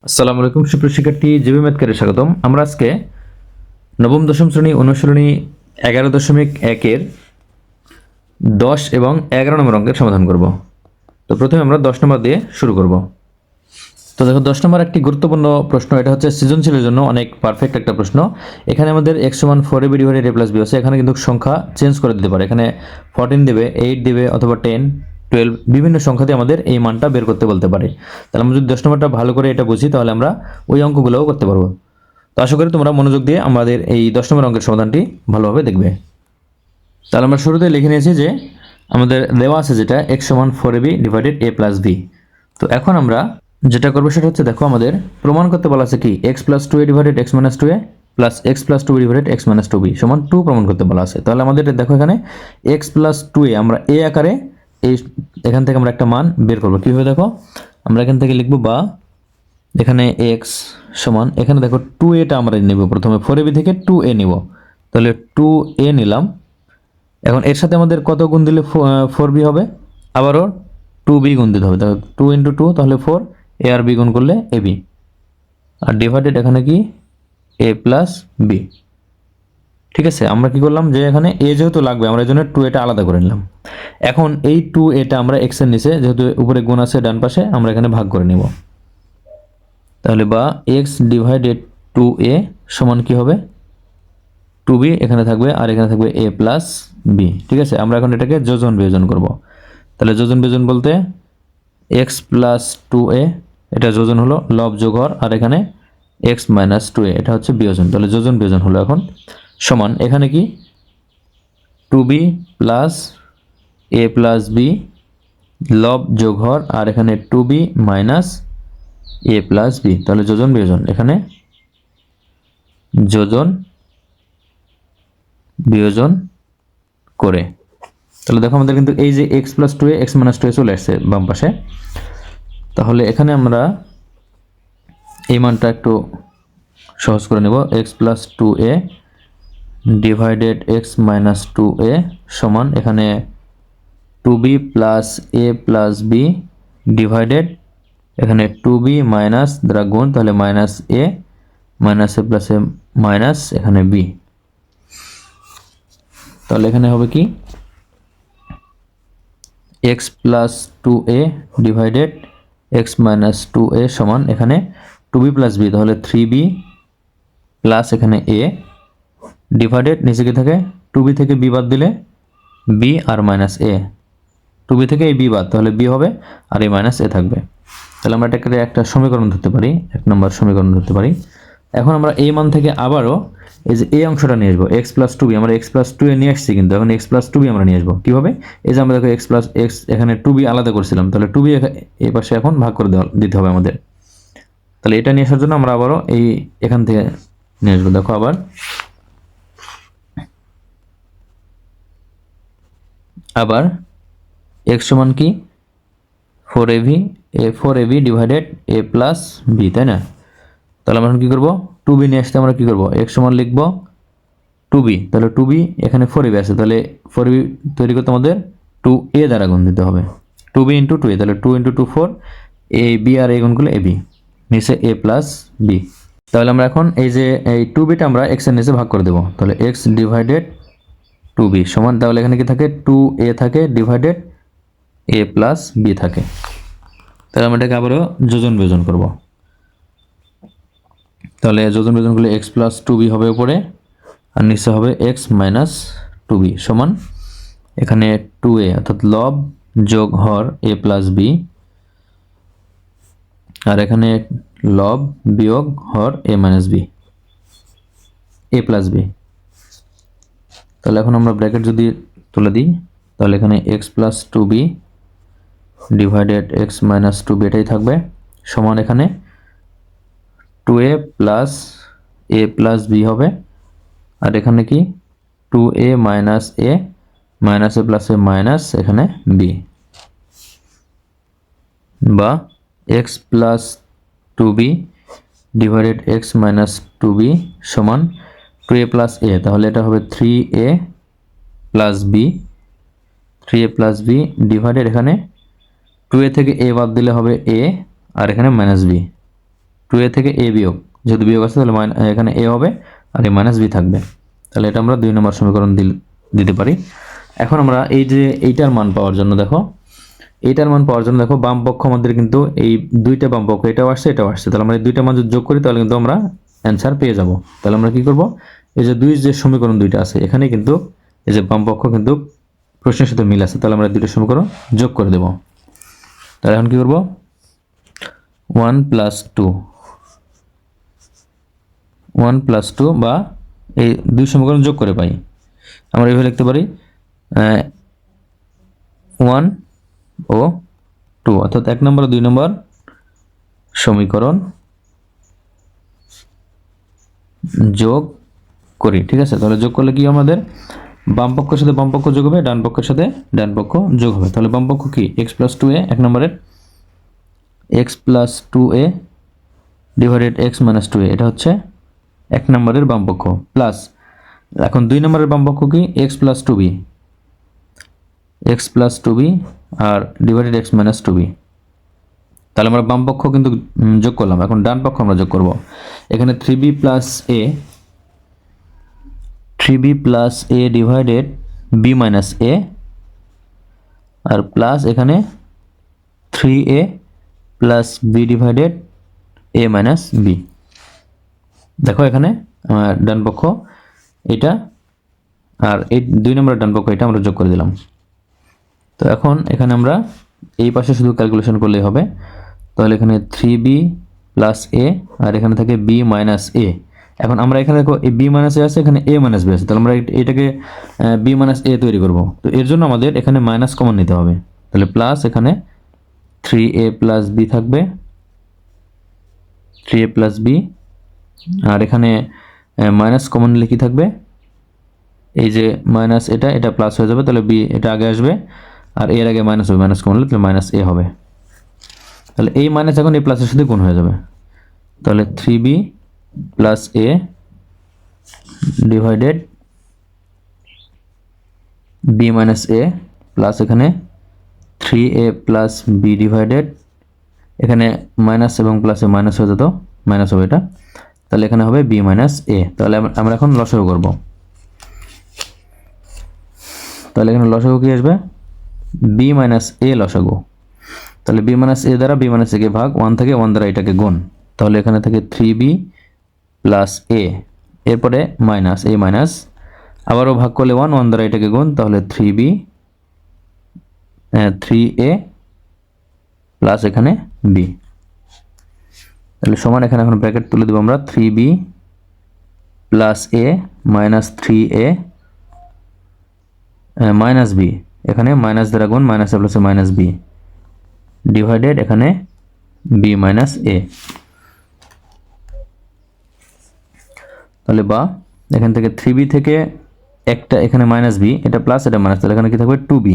আসসালামু আলাইকুম সুপ্রিয় শিক্ষার্থী, জিবি ম্যাথকারে স্বাগতম। আমরা আজকে নবম দশম শ্রেণী অনুশীলনী 11.1-এর 10 এবং 11 নম্বর অঙ্কের সমাধান করব। তো প্রথমে আমরা 10 নম্বর দিয়ে শুরু করব। তো দেখো 10 নম্বর একটি গুরুত্বপূর্ণ প্রশ্ন, এটা হচ্ছে সৃজনশীলের জন্য অনেক পারফেক্ট একটা প্রশ্ন। এখানে আমাদের x সমান 4ab divided a plus b আছে। এখানে কিন্তু সংখ্যা চেঞ্জ করে দিতে পারে, এখানে 14 দেবে, 8 দেবে, অথবা 10, 12 বিভিন্ন সংখ্যা দিয়ে আমাদের এই মানটা বের করতে বলতে পারে। তাহলে আমরা যদি 10 নম্বরটা ভালো করে এটা বুঝি তাহলে আমরা ওই অঙ্কগুলোও করতে পারবো। তো আশা করি তোমরা মনোযোগ দিয়ে আমাদের এই 10 নম্বর অঙ্কের সমাধানটি ভালোভাবে দেখবে। তাহলে আমরা শুরুতে লিখে নিয়েছি যে আমাদের দেওয়া আছে যেটা x সমান 4ab divided a plus b। তো এখন আমরা যেটা করবো সেটা হচ্ছে, দেখো আমাদের প্রমাণ করতে বলা আছে কি x plus 2a divided x minus 2a plus x plus 2b divided x minus 2b সমান 2 প্রমাণ করতে বলা আছে। তাহলে আমাদের দেখো এখানে x প্লাস 2a আমরা a আকারে এই এখান থেকে আমরা একটা মান বের করবো। কীভাবে দেখো, আমরা এখান থেকে লিখবো বা এখানে x সমান, এখানে দেখো 2a আমরা নেব, প্রথমে 4ab থেকে 2a নিব, তাহলে 2a নিলাম। এখন এর সাথে আমাদের কত গুণ দিলে 4b হবে, আবারও 2b গুণ দিতে হবে, তাহলে 2 × 2 তাহলে 4, a আর b গুণ করলে ab, আর ডিভাইডেড এখানে কি a প্লাস b। ঠিক আছে, আমরা কি করলাম যে এখানে a যেহেতু লাগবে আমরা এই জন্য 2a আলাদা করে নিলাম। এখন এই 2a আমরা x এর নিচে যেহেতু উপরে গুণ আছে ডান পাশে, আমরা এখানে ভাগ করে নিব। তাহলে বা x ডিভাইডেড 2a সমান কি হবে 2b, এখানে থাকবে আর এখানে থাকবে a প্লাস b। ঠিক আছে, আমরা এখন এটাকে যোজন বিয়োজন করব। তাহলে যোজন বিয়োজন বলতে x প্লাস 2a এটা যোজন হলো লব যোগ হর, আর এখানে x মাইনাস 2a এটা হচ্ছে বিয়োজন। তাহলে যোজন বিয়োজন হলো এখন সমান এখানে কি 2b plus a plus b লব যোগ হর, আর এখানে 2b minus a plus b। তাহলে যোজন বিয়োজন, এখানে যোজন বিয়োজন করে, তাহলে দেখো আমাদের কিন্তু এই যে x plus 2a x minus 2a চলে আসছে বাম পাশে। তাহলে এখানে আমরা এই মানটা একটু সহজ করে নেব, x plus 2a divided x minus 2a সমান এখানে 2b plus a plus b divided এখানে 2b মাইনাস দ্বারা গুণ, তাহলে minus a plus a minus এখানে b। তাহলে এখানে হবে কি x plus 2a divided x minus 2a সমান এখানে 2b প্লাস b, তাহলে 3b প্লাস এখানে a ডিভাইডেড নিচে কি থাকে 2b থেকে b বাদ দিলে b R minus a, 2b থেকে এই b বাদ, তাহলে b হবে আর এই মাইনাস a থাকবে। তাহলে আমরা এটাকে একটা সমীকরণ ধরতে পারি, 1 নম্বর সমীকরণ ধরতে পারি। এখন আমরা এই মান থেকে আবারও এই যে এই অংশটা নিয়ে আসবো, x প্লাস 2b আমরা x প্লাস 2a নিয়ে আসছি, কিন্তু এখন x প্লাস 2b আমরা নিয়ে আসবো কীভাবে, এই যে আমরা দেখো x প্লাস x এখানে 2b আলাদা করছিলাম, তাহলে 2b এই পাশে এখন ভাগ করে দিতে হবে আমাদের। তাহলে এটা নিয়ে আসার জন্য আমরা আবারও এই এখান থেকে নিয়ে আসবো। দেখো আবার x সমান কি 4ab divided a plus b, তাই না? তাহলে আমরা এখন কী করবো, 2b নিয়ে আসতে আমরা কী করবো, x সমান লিখবো 2b, তাহলে 2b এখানে 4ab আছে, তাহলে 4ab তৈরি করতে আমাদের 2a দ্বারা গুণ দিতে হবে, 2b × 2a, তাহলে 2 × 2 4, a b আর a গুণ করলে ab, নিচে a প্লাস b। তাহলে আমরা এখন এই যে এই 2bটা আমরা x এর নিচে ভাগ করে দেবো, তাহলে x ডিভাইডেড 2b সমান, তাহলে এখানে কি থাকে 2a থাকে ডিভাইডেড a প্লাস b থাকে। তাহলে আমরা এটাকে আবারও যোজন বিয়োজন করব। তাহলে যোজন বিয়োজন করলে x প্লাস 2b হবে উপরে, আর নিচে হবে x মাইনাস 2b সমান এখানে 2a অর্থাৎ লব যোগ হর a প্লাস b, আর এখানে লব বিয়োগ হর a minus b, a plus b। তাহলে এখন আমরা ব্র্যাকেট যদি তুলে দিই, তাহলে এখানে x plus 2b divided x minus 2b এটাই থাকবে সমান এখানে 2a plus a plus b হবে, আর এখানে কি 2a minus a minus a plus a minus এখানে b, বা x plus 2b divided x minus 2b সমান 2a প্লাস a, তাহলে এটা হবে 3a plus b, 3a plus b divided এখানে 2a থেকে a বাদ দিলে হবে a আর এখানে মাইনাস b, 2a থেকে a বিয়োগ, যেহেতু বিয়োগ আছে তাহলে এখানে a হবে আর a মাইনাস b থাকবে। তাহলে এটা আমরা 2 নম্বর সমীকরণ দিতে পারি। এখন আমরা এই যে এইটার মান পাওয়ার জন্য দেখো, বাম পক্ষ আমাদের কিন্তু এই দুইটা বাম পক্ষ, এটাও আসছে এটাও আসছে, তাহলে আমরা এই দুইটা মান যদি যোগ করি তাহলে কিন্তু আমরা অ্যান্সার পেয়ে যাব। তাহলে আমরা কি করব, এই যে যে সমীকরণ দুইটা আছে এখানে কিন্তু এই যে বাম পক্ষ কিন্তু প্রশ্নের সাথে মিল আছে, তাহলে আমরা দুইটা সমীকরণ যোগ করে দেব। তাহলে এখন কি করব, 1 + 2 বা এই দুই সমীকরণ যোগ করে পাই, আমরা এইভাবে লিখতে পারি 1 ও 2, অর্থাৎ 1 নম্বর ও 2 নম্বর সমীকরণ যোগ করি। ঠিক আছে, তাহলে যোগ করলে কি আমাদের বাম পক্ষের সাথে বাম পক্ষ যোগ হবে, ডান পক্ষের সাথে ডান পক্ষ যোগ হবে। তাহলে বাম পক্ষ কি x + 2a, 1 নম্বরের x + 2a divided x - 2a, এটা হচ্ছে 1 নম্বরের বাম পক্ষ, প্লাস এখন 2 নম্বরের বাম পক্ষ কি x + 2b, আর ডিভাইডেড x - 2b। তাহলে আমরা বাম পক্ষ কিন্তু যোগ করলাম, এখন ডান পক্ষ আমরা যোগ করব। এখানে 3b + a divided b - a, আর প্লাস এখানে 3a + b divided a - b। দেখো এখানে ডান পক্ষ এটা আর এই 2 নম্বরের ডান পক্ষ এটা আমরা যোগ করে দিলাম। তো এখন এখানে আমরা এই পাশে শুধু ক্যালকুলেশন করলেই হবে। তাহলে এখানে 3b + a আর এখানে থাকে b - a। এখন আমরা এখানে দেখো এই b - a আছে, এখানে a - b আছে, তাহলে আমরা এটাকে b - a তৈরি করব। তো এর জন্য আমাদের এখানে মাইনাস কমন নিতে হবে। তাহলে প্লাস এখানে 3a + b থাকবে, 3a + b, আর এখানে মাইনাস কমন নিলে কি থাকবে, এই যে মাইনাস এটা প্লাস হয়ে যাবে, তাহলে b এটা আগে আসবে আর এর আগে মাইনাস হবে, মাইনাস কমন নিলে তাহলে -a হবে। তাহলে এই মাইনাস এখন এই প্লাসের সাথে গুণ হয়ে যাবে, তাহলে 3b + a divided b - a plus এখানে 3a + b ডিভাইডেড, এখানে মাইনাস এবং প্লাসে মাইনাস হয়ে যেত, মাইনাস হবে এটা, তাহলে এখানে হবে b - a। তাহলে আমরা এখন লসাগু করব। তাহলে এখানে লসাগু কি আসবে, b - a লসাগু। তাহলে b - a দ্বারা b - a কে ভাগ, 1 থেকে 1 দ্বারা এটাকে গুণ, তাহলে এখানে থাকে 3b + a, এরপরে মাইনাস a মাইনাস, আবারও ভাগ করলে 1 দ্বারা এটাকে গুণ, তাহলে 3a প্লাস এখানে b, তাহলে সমান এখানে এখন ব্র্যাকেট তুলে দেব আমরা, 3b + a - 3a - b, এখানে মাইনাস দ্বারা গুণ, মাইনাস a প্লাসে -b ডিভাইডেড এখানে b - a। তাহলে বা এখান থেকে 3b থেকে একটা এখানে -b, এটা প্লাস এটা মাইনাস, তাহলে এখানে কি থাকবে 2b,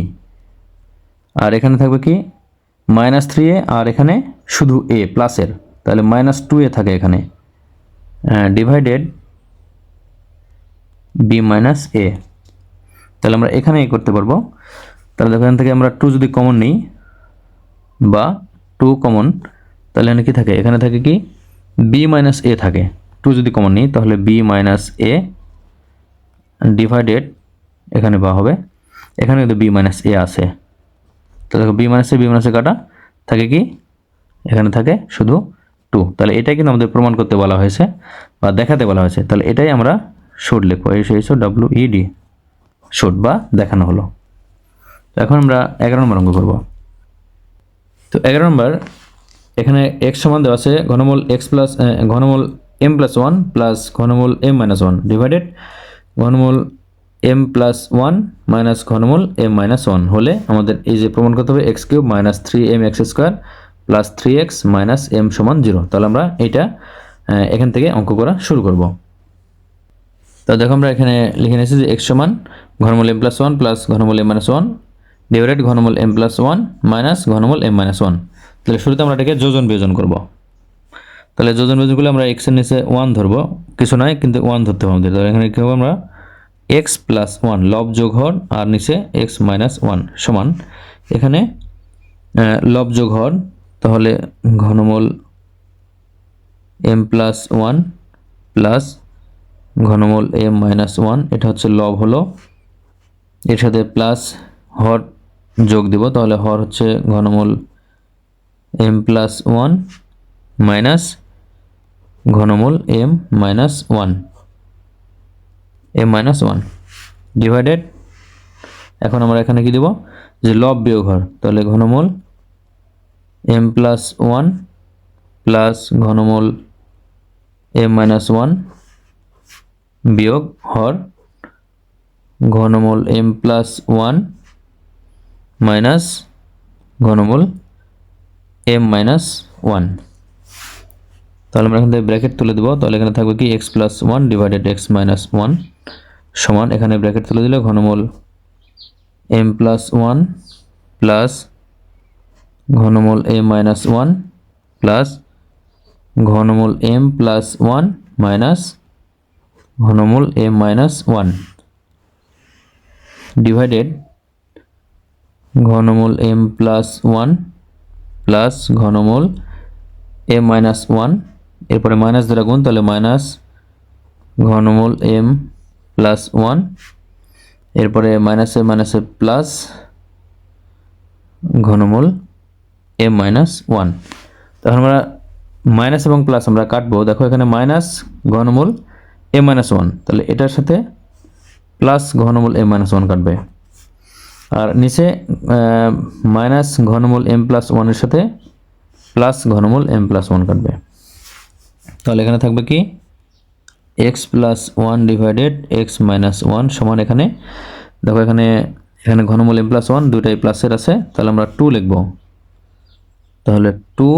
আর এখানে থাকবে কি -3a, আর এখানে শুধু a প্লাসের, তাহলে -2a থাকে এখানে, ডিভাইডেড b - a। তাহলে আমরা এখানে করতে পারবো। তাহলে এখান থেকে আমরা 2 যদি কমন নিই বা 2 কমন, তাহলে এখানে কি থাকে, এখানে থাকে কি b - a থাকে, 2 যদি কমন নিই তাহলে b - a ডিভাইডেড এখানে বা হবে, এখানে কিন্তু b - a আছে, তো দেখো b - a কাটা থাকে কি, এখানে থাকে শুধু 2। তাহলে এটাই কিন্তু আমাদের প্রমাণ করতে বলা হয়েছে বা দেখাতে বলা হয়েছে, তাহলে এটাই আমরা শুড লিখবো, SHOWED, শুড বা দেখানো হলো। তো এখন আমরা 11 নম্বর অঙ্ক করব। তো 11 নম্বর, এখানে x সমান দেওয়া আছে ঘনমূল ঘনমূল m + 1 প্লাস ঘনমূল m - 1 ডিভাইডেড ঘনমূল m + 1 মাইনাস ঘনমূল m - 1 হলে আমাদের এই যে প্রমাণ করতে হবে x³ - 3mx² plus 3x - m = 0। তাহলে আমরা এটা এখান থেকে অঙ্ক করা শুরু করব। তো দেখো আমরা এখানে লিখে নিয়েছি যে x সমান ঘনমূল m + 1 প্লাস ঘনমূল m - 1 ডিভাইডেড ঘনমূল m + 1 মাইনাস ঘনমূল m - 1। তাহলে শুরুতে আমরা এটাকে যোজন বিয়োজন করব। তাহলে যোজন বিয়োজন করলে আমরা x এর নিচে 1 ধরব, কিছু নয় কিন্তু 1 ধরতে হবে আমাদের। তাহলে এখানে কি হবে, আমরা x + 1 লব যোগ হর আর নিচে x - 1 সমান, এখানে লব যোগ হর, তাহলে ঘনমূল এম প্লাস ওয়ান প্লাস ঘনমূল এম মাইনাস ওয়ান, এটা হচ্ছে লব হলো, এর সাথে প্লাস হর যোগ দিব, তাহলে হর হচ্ছে ঘনমূল এম প্লাস ওয়ান মাইনাস ঘনমূল M minus one, M minus one divided, এখন আমরা এখানে কি দেব যে লব বিয়োগ হর, তাহলে ঘনমূল এম প্লাস ওয়ান প্লাস ঘনমূল এম মাইনাস ওয়ান বিয়োগ হর ঘনমূল এম প্লাস ওয়ান মাইনাস ঘনমূল এম মাইনাস ওয়ান। তাহলে আমরা এখান থেকে ব্র্যাকেট তুলে দেবো, তাহলে এখানে থাকবে কি X plus one divided X minus one সমান, এখানে ব্র্যাকেট তুলে দিলে ঘনমূল এম প্লাস ওয়ান প্লাস ঘনমূল এম মাইনাস ওয়ান প্লাস ঘনমূল এম প্লাস ওয়ান মাইনাস ঘনমূল এম মাইনাস ওয়ান ডিভাইডেড ঘনমূল এম প্লাস ওয়ান প্লাস ঘনমূল এম মাইনাস ওয়ান, এরপরে মাইনাস দ্বারা গুণ, তাহলে মাইনাস ঘনমূল এম প্লাস ওয়ান, এরপরে মাইনাসে মাইনাসে প্লাস ঘনমূল এম মাইনাস ওয়ান। তখন আমরা মাইনাস এবং প্লাস আমরা কাটবো, দেখো এখানে মাইনাস ঘনমূল এম মাইনাস ওয়ান, তাহলে এটার সাথে প্লাস ঘনমূল এম মাইনাস ওয়ান কাটবে, আর নিচে মাইনাস ঘনমূল এম প্লাস ওয়ানের সাথে প্লাস ঘনমূল এম প্লাস ওয়ান কাটবে, তাহলে এখানে থাকবে কি X plus one divided X minus one সমান, এখানে দেখো এখানে ঘনমূল এম প্লাস ওয়ান দুইটাই প্লাসের আছে, তাহলে আমরা টু লিখব, তাহলে টু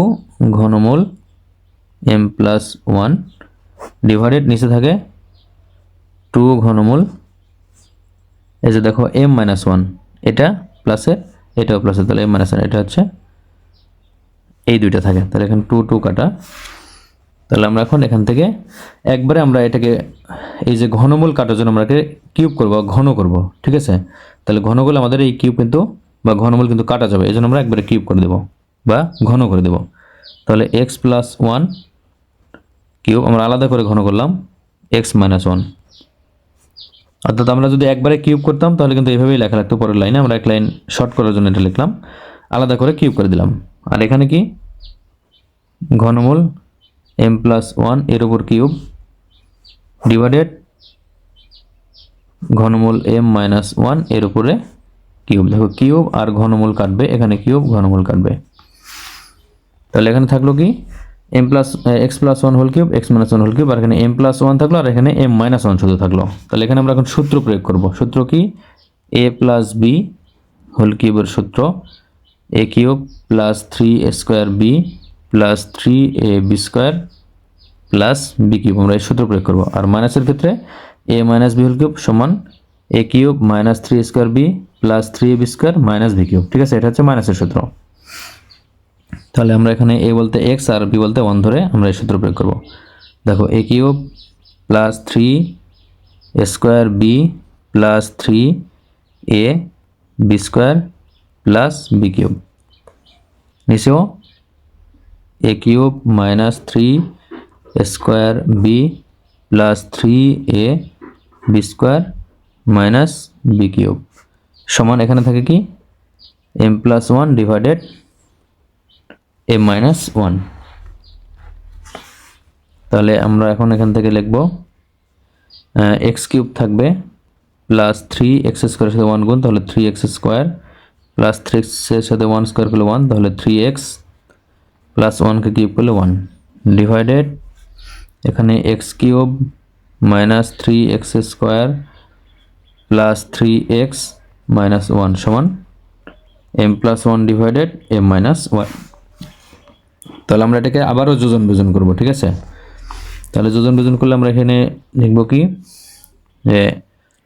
ঘনমূল এম প্লাস ওয়ান ডিভাইডেড নিচে থাকে টু ঘনমূল, এই যে দেখো এম মাইনাস ওয়ান, এটা প্লাসের এটাও প্লাসের, তাহলে এম মাইনাস ওয়ান, এটা হচ্ছে এই দুইটা থাকে, তাহলে এখানে টু টু কাটা, তাহলে আমরা এখন এখান থেকে একবারে আমরা এটাকে এই যে ঘনমূল কাটার জন্য আমরা কিউব করব, ঘন করব, ঠিক আছে, তাহলে ঘন করলে আমাদের এই কিউব কিন্তু বা ঘনমূল কিন্তু কাটা যাবে, এই জন্য আমরা একবারে কিউব করে দেব বা ঘন করে দেব, তাহলে এক্স প্লাস ওয়ান কিউব আমরা আলাদা করে ঘন করলাম এক্স মাইনাস ওয়ান, অর্থাৎ আমরা যদি একবারে কিউব করতাম তাহলে কিন্তু এইভাবেই লেখা লাগতো, পরের লাইনে আমরা এক লাইন শর্ট করার জন্য এটা লিখলাম, আলাদা করে কিউব করে দিলাম, আর এখানে কি ঘনমূল এম প্লাস ওয়ান এর উপর কিউব ডিভাইডেড ঘনমূল এম মাইনাস ওয়ান এর উপরে কিউব, দেখো কিউব আর ঘনমূল কাটবে, এখানে কিউব ঘনমূল কাটবে, তাহলে এখানে থাকলো কি M plus X plus one whole cube X minus one whole cube, আর এখানে এম প্লাস ওয়ান থাকলো আর এখানে এম মাইনাস ওয়ান শুধু থাকলো, তাহলে এখানে আমরা এখন সূত্র প্রয়োগ করব, সূত্র কি এ প্লাস বি হোল কিউবের সূত্র A cube plus three A square B plus three A B square plus B cube, আমরা এই সূত্র প্রয়োগ করবো, আর মাইনাসের ক্ষেত্রে A minus B whole cube সমান A cube minus three square B plus three A B square minus B cube, ঠিক আছে, এটা হচ্ছে মাইনাসের সূত্র, তাহলে আমরা এখানে এ বলতে এক্স আর বি বলতে ওয়ান ধরে আমরা এই সূত্র প্রয়োগ করব, দেখো A cube plus three square B plus three A B square plus B cube, নিচেও A cube minus three square B plus three A B square minus B cube সমান, এখানে থাকে কি M plus one divided M minus one, তাহলে আমরা এখন এখান থেকে লিখব এক্স কিউব থাকবে প্লাস থ্রি এক্স স্কোয়ারের সাথে ওয়ান গুণ, তাহলে three X square plus three এক্সের সাথে ওয়ান স্কোয়ার করলে ওয়ান, তাহলে থ্রি এক্স প্লাস ওয়ানকে কিউব করলে ওয়ান ডিভাইডেড এখানে X cube minus three X square plus three X minus one সমান M plus one divided M minus one, তাহলে আমরা এটাকে আবারও যোজন বিয়োজন করব, ঠিক আছে, তাহলে যোজন বিয়োজন করলে আমরা এখানে লিখব কি যে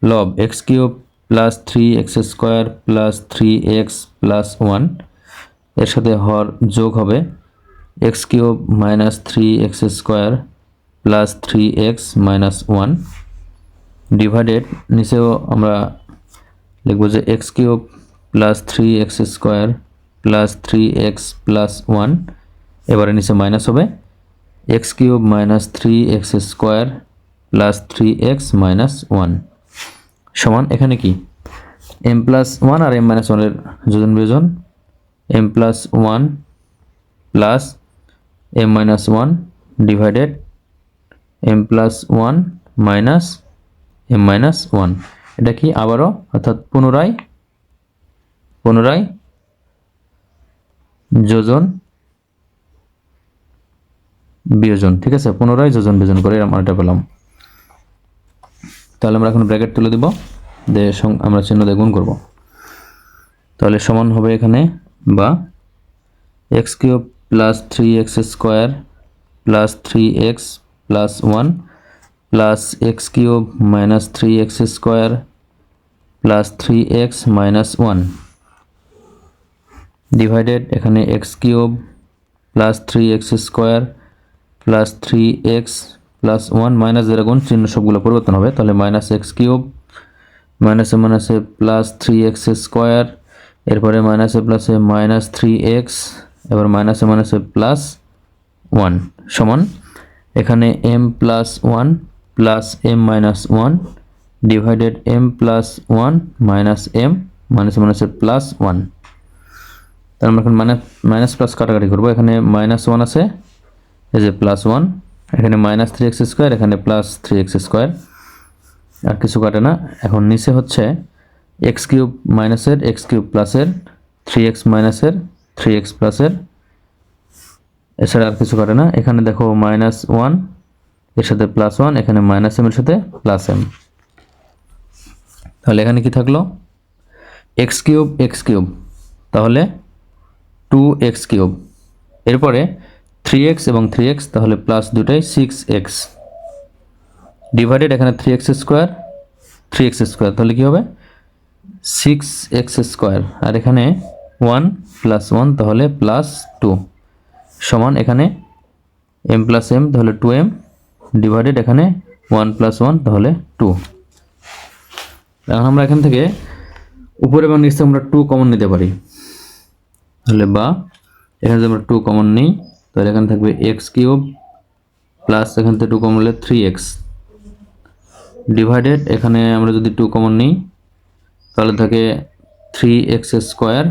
লব x cube plus three X square plus three X plus one, এর সাথে হর যোগ হবে x cube minus three X square plus three X minus one divided নিচেও আমরা লিখব যে x cube plus three X square plus three X plus one, এবারে নিচে মাইনাস হবে x cube minus 3x square plus 3x minus 1 সমান এখানে কি m প্লাস 1 আর m মাইনাস 1 এর যোজন বিয়োজন m plus 1 plus m minus 1 divided m plus 1 minus m minus 1 এটা কি আবারও অর্থাৎ পুনরায় যোজন বিয়োজন, ঠিক আছে, পুনরায় যোজন বিয়োজন করে আমরা এটা পেলাম। তাহলে আমরা এখন ব্র্যাকেট তুলে দিব, দিয়ে আমরা চিহ্ন দিয়ে গুণ করব। তাহলে সমান হবে এখানে বা X cube plus 3x square plus 3x plus 1 plus X cube minus 3x square plus 3x minus 1 divided এখানে X cube plus 3x square plus 3x plus 1 minus এর গুণ চিহ্ন সবগুলো পরিবর্তন হবে। তাহলে মাইনাস এক্স কিউব মাইনাসে মাইনাসে প্লাস 3x স্কোয়ার, এরপরে মাইনাসে প্লাসে মাইনাস 3x, এবার মাইনাসে মাইনাসে প্লাস 1 সমান এখানে m plus 1 plus m minus 1 divided m plus 1 minus m মাইনাসে মাইনাসে প্লাস 1। তাহলে আমরা এখন মাইনাস প্লাস কাটাকাটি করবো। এখানে মাইনাস 1 আছে, এই যে প্লাস 1, এখানে মাইনাস 3x স্কোয়ার, এখানে প্লাস 3x স্কোয়ার, আর কিছু কাটে না। এখন নিচে হচ্ছে এক্স কিউব মাইনাসের এক্স কিউব প্লাসের 3x মাইনাসের 3x প্লাসের, এছাড়া আর কিছু কাটে না। এখানে দেখো মাইনাস 1 এর সাথে প্লাস 1, এখানে মাইনাস m এর সাথে প্লাস m। তাহলে এখানে কি থাকলো এক্স কিউব, তাহলে 2x কিউব, এরপরে 3x এবং 3x, তাহলে প্লাস দুটাই 6x ডিভাইডেড এখানে 3x স্কোয়ার 3x স্কোয়ার, তাহলে কি হবে 6x স্কোয়ার, আর এখানে 1 প্লাস 1 তাহলে প্লাস 2 সমান এখানে m প্লাস m তাহলে 2m ডিভাইডেড এখানে 1 প্লাস 1 তাহলে 2। এখন আমরা এখান থেকে উপরে এবং নিচে আমরা 2 কমন নিতে পারি। তাহলে বা এখানে যদি আমরা 2 কমন নিই তাহলে এখানে থাকবে এক্স কিউব প্লাস এখান থেকে 2 কমন নিলে 3x ডিভাইডেড এখানে আমরা যদি 2 কমন নিই তাহলে থাকে 3x স্কোয়ার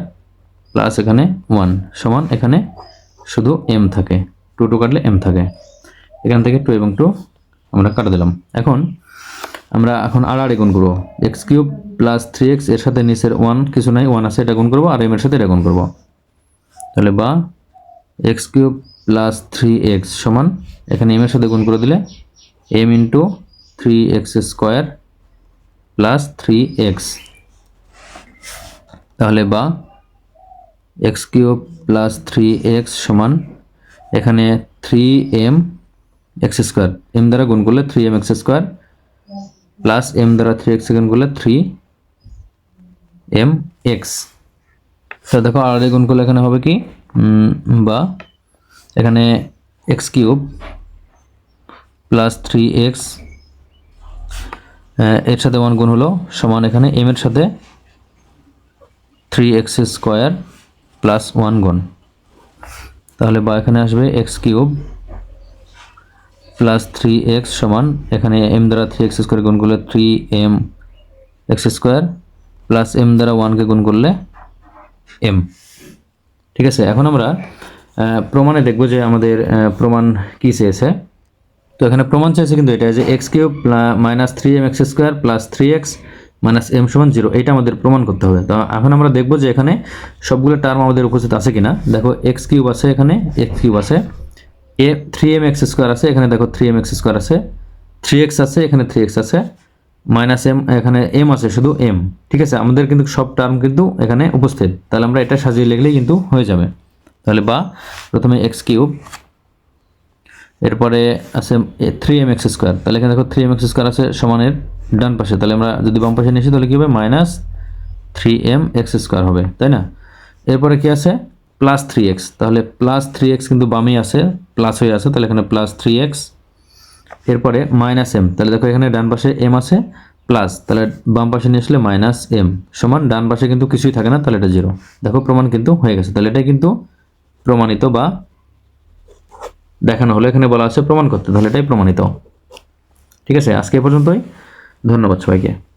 প্লাস এখানে 1 সমান এখানে শুধু m থাকে, 2 কাটলে m থাকে। এখান থেকে 2 এবং 2 আমরা কাটা দিলাম। এখন আমরা আর গুণ করবো এক্স কিউব প্লাস 3x, এর সাথে নিচের 1 কিছু নাই, 1 আছে, এটা গুণ করবো, আর m এর সাথে এটা গুণ করবো। তাহলে বা এক্স কিউব প্লাস 3x সমান এখানে m এর সাথে গুণ করে দিলে m into 3x square plus 3x, তাহলে বা এক্স কিউব প্লাস 3x সমান এখানে 3m x স্কোয়ার, m দ্বারা গুণ করলে 3m x square plus m দ্বারা 3x গুণ করলে 3m x। তো দেখো আর গুণ করলে এখানে হবে কি বা এখানে এক্স কিউব প্লাস 3x এর সাথে 1 গুণ হলো সমান এখানে m এর সাথে 3x স্কোয়ার প্লাস 1 গুণ, তাহলে বা এখানে আসবে এক্স কিউব প্লাস 3x সমান এখানে m দ্বারা 3x স্কোয়ার গুণ করলে 3m x square plus m দ্বারা 1 কে গুণ করলে m। ঠিক আছে, এখন আমরা প্রমাণে দেখব যে আমাদের প্রমাণ কি চেয়েছে। তো এখানে প্রমাণ চাইছে কিন্তু এটা যে x cube minus 3m x square plus 3x minus m সমান 0, এটা আমাদের প্রমাণ করতে হবে। তো এখন আমরা দেখব যে এখানে সবগুলো টার্ম আমাদের উপস্থিত আছে কিনা। দেখো এক্স কিউব আছে, এখানে এক্স কিউব আছে, 3m x স্কোয়ার আছে, এখানে দেখো 3m x স্কোয়ার আছে, 3x আছে, এখানে 3x আছে, মাইনাস m, এখানে m আছে শুধু m। ঠিক আছে, আমাদের কিন্তু সব টার্ম কিন্তু এখানে উপস্থিত। তাহলে আমরা এটা সাজিয়ে লিখলেই কিন্তু হয়ে যাবে। তাহলে বা প্রথমে এক্স কিউব, এরপরে আছে 3m x স্কোয়ার, তাহলে এখানে দেখো 3m x স্কোয়ার আছে সমানের ডান পাশে, তাহলে আমরা যদি বাম পাশে নিয়ে আসি তাহলে কি হবে মাইনাস 3m x স্কোয়ার হবে, তাই না। এরপরে কি আছে প্লাস 3x, তাহলে প্লাস 3x কিন্তু বামেই আছে, প্লাস হয়ে আছে, তাহলে এখানে প্লাস 3x, এরপরে মাইনাস m, তাহলে দেখো এখানে ডান পাশে m আছে প্লাস, তাহলে বাম পাশে নিয়ে আসলে মাইনাস m সমান ডান পাশে কিন্তু কিছুই থাকে না, তাহলে এটা 0। দেখো প্রমাণ কিন্তু হয়ে গেছে, তাহলে এটাই কিন্তু প্রমাণিত বা দেখানো হলো, এখানে বলা আছে প্রমাণ করতে, তাহলে এটাই প্রমাণিত। ঠিক আছে, আজকে এ পর্যন্তই। ধন্যবাদ সবাইকে।